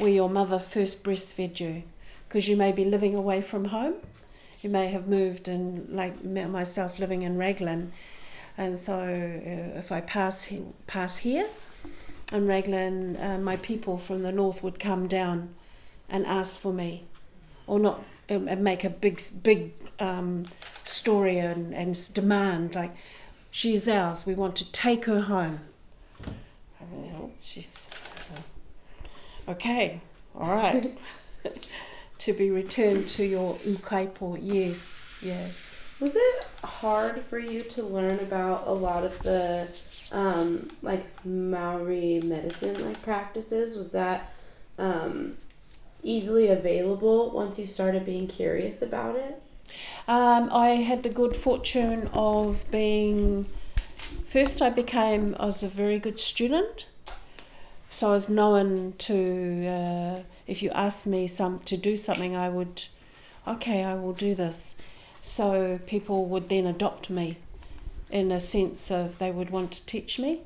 where your mother first breastfed you, because you may be living away from home. You may have moved, and like myself living in Raglan, and so if I pass here in Raglan, my people from the north would come down and ask for me, or not, and make a big story and demand, like, she's ours, we want to take her home. She's okay, all right. To be returned to your ukaipo, yes, yeah. Was it hard for you to learn about a lot of the like Maori medicine like practices? Was that easily available once you started being curious about it? I had the good fortune of being, first I was a very good student, so I was known to, if you asked me to do something, I will do this. So people would then adopt me in a sense of they would want to teach me,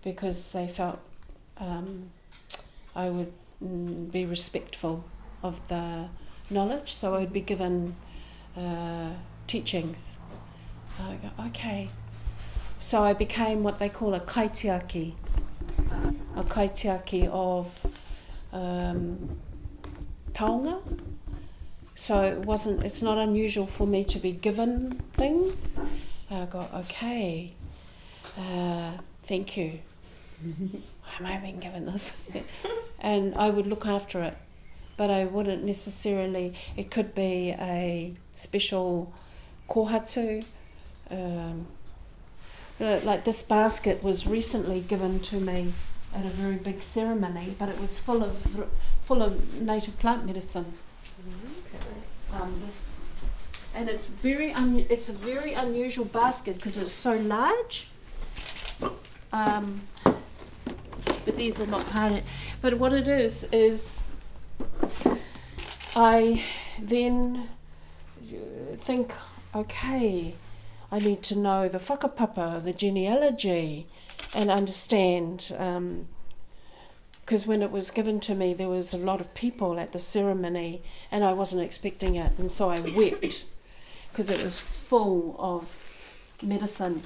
because they felt I would be respectful of the knowledge, so I would be given teachings. I go, okay. So I became what they call a kaitiaki of taonga. So it's not unusual for me to be given things. I go, okay, thank you. Why am I being given this? And I would look after it, but I wouldn't necessarily, it could be a special kohatu. Like this basket was recently given to me at a very big ceremony, but it was full of native plant medicine. And it's it's a very unusual basket because it's so large. But these are not part of it. But what it is I then think, okay, I need to know the whakapapa, the genealogy, and understand. Because when it was given to me, there was a lot of people at the ceremony, and I wasn't expecting it, and so I wept because it was full of medicine.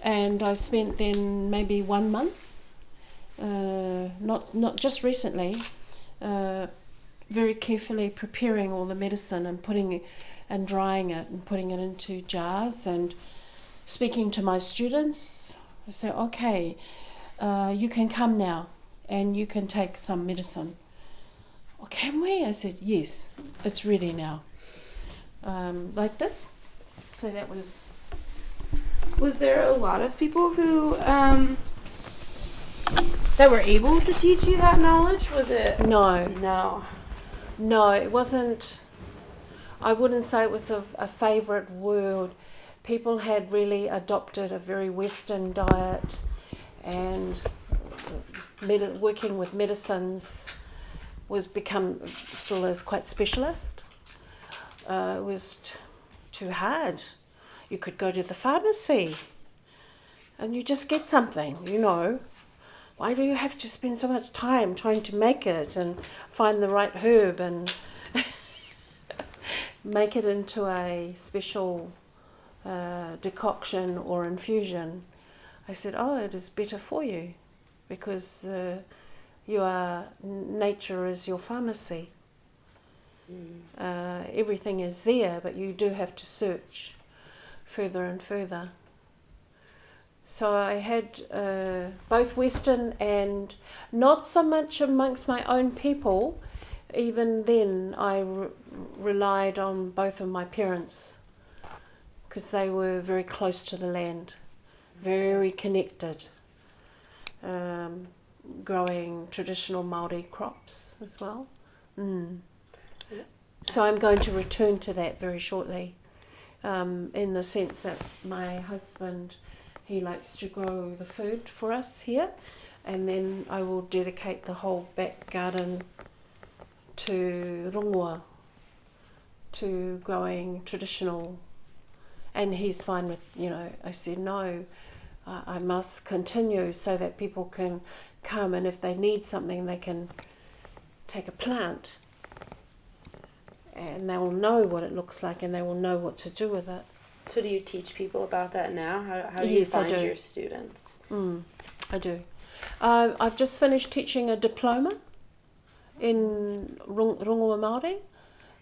And I spent then maybe 1 month, not just recently, very carefully preparing all the medicine and and drying it and putting it into jars and speaking to my students. I say, okay, you can come now and you can take some medicine. Oh, can we? I said, yes, it's ready now. Like this. So that was... Was there a lot of people who that were able to teach you that knowledge? Was it? No, it wasn't. I wouldn't say it was a favourite word. People had really adopted a very Western diet, and working with medicines still is quite specialist. It was too hard. You could go to the pharmacy and you just get something, Why do you have to spend so much time trying to make it and find the right herb and make it into a special decoction or infusion? I said, it is better for you because nature is your pharmacy. Everything is there, but you do have to search further and further. So I had both Western and not so much amongst my own people. Even then I relied on both of my parents because they were very close to the land, very connected, growing traditional Māori crops as well. So I'm going to return to that very shortly, in the sense that my husband, he likes to grow the food for us here, and then I will dedicate the whole back garden to rongoa, to growing traditional. And he's fine with, I said, no, I must continue so that people can come, and if they need something, they can take a plant, and they will know what it looks like, and they will know what to do with it. So do you teach people about that now? How do you Yes, I find do. your students? I do. I've just finished teaching a diploma in Rongoa Māori.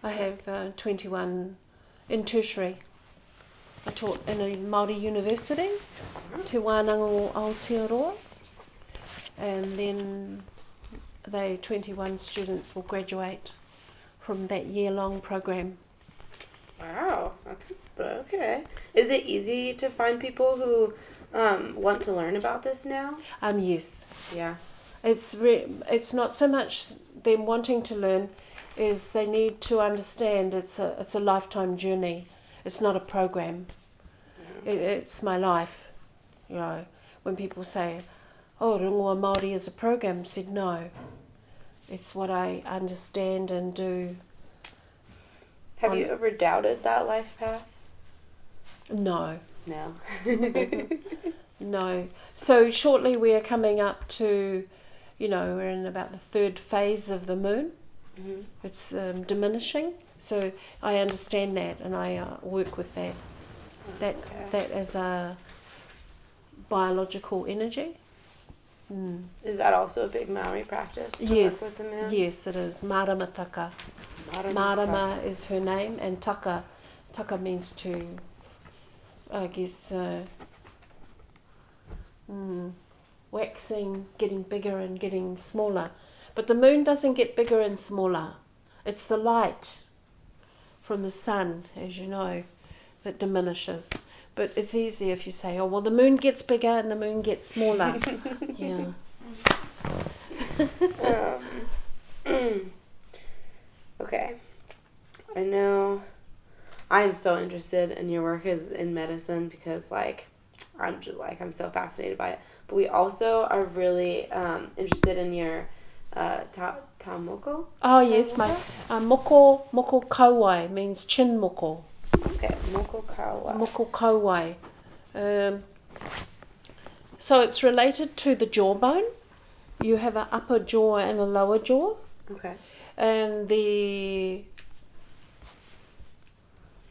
I have 21 in tertiary. I taught in a Māori university, Te Wānanga o Aotearoa, and then 21 students will graduate from that year-long program. Wow, that's okay. Is it easy to find people who want to learn about this now? Yes. Yeah. It's not so much them wanting to learn, is they need to understand it's a lifetime journey. It's not a program. It's my life. You know, when people say, "Oh, Rongoa Māori is a program," I said no. It's what I understand and do. Have you ever doubted that life path? No. No. No. So shortly we are coming up to, we're in about the third phase of the moon. Mm-hmm. It's diminishing. So I understand that, and I work with that. That as a biological energy. Is that also a big Maori practice? To Yes. work with the moon? Yes, it is. Marama Taka. Marama is her name, and Taka means to, I guess, waxing, getting bigger and getting smaller. But the moon doesn't get bigger and smaller. It's the light from the sun, as you know, that diminishes. But it's easy if you say, "Oh, well, the moon gets bigger and the moon gets smaller." Yeah. Okay. I know I'm so interested in your work as in medicine because I'm so fascinated by it. But we also are really interested in your tamoko. Oh yes, my moko kauai means chin moko. Okay, moko kauai. Moko kauai. So it's related to the jawbone. You have an upper jaw and a lower jaw. Okay. And the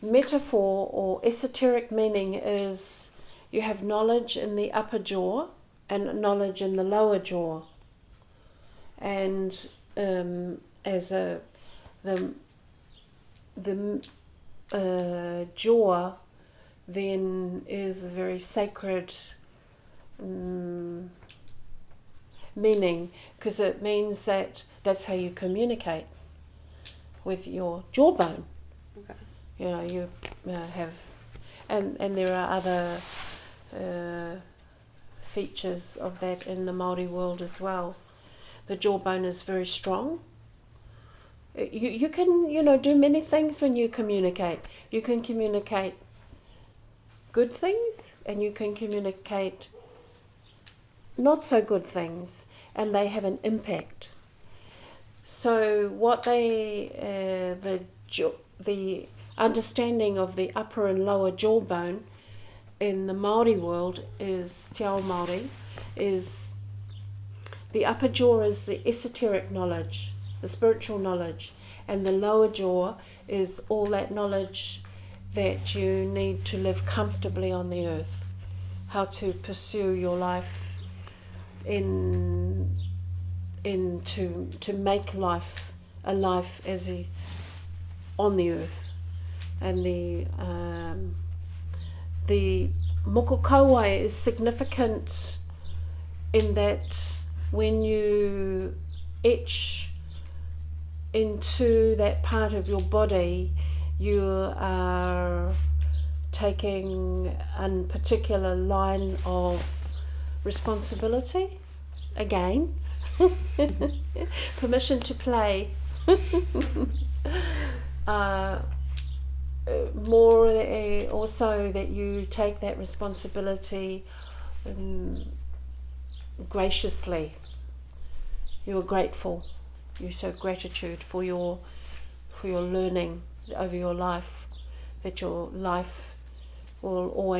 metaphor or esoteric meaning is you have knowledge in the upper jaw and knowledge in the lower jaw. And as the jaw then is a very sacred meaning, because it means that's how you communicate with your jawbone. Okay. You have, and there are other features of that in the Māori world as well. The jawbone is very strong. You can, do many things when you communicate. You can communicate good things, and you can communicate not so good things, and they have an impact. So what the understanding of the upper and lower jawbone in the Māori world is, Te Ao Māori, is the upper jaw is the esoteric knowledge, the spiritual knowledge, and the lower jaw is all that knowledge that you need to live comfortably on the earth, how to pursue your life to make life a life on the earth. And the moko kauai is significant in that when you etch into that part of your body, you are taking a particular line of responsibility. Again, permission to play. More also that you take that responsibility graciously. You're grateful. You show gratitude for your learning over your life, that your life will always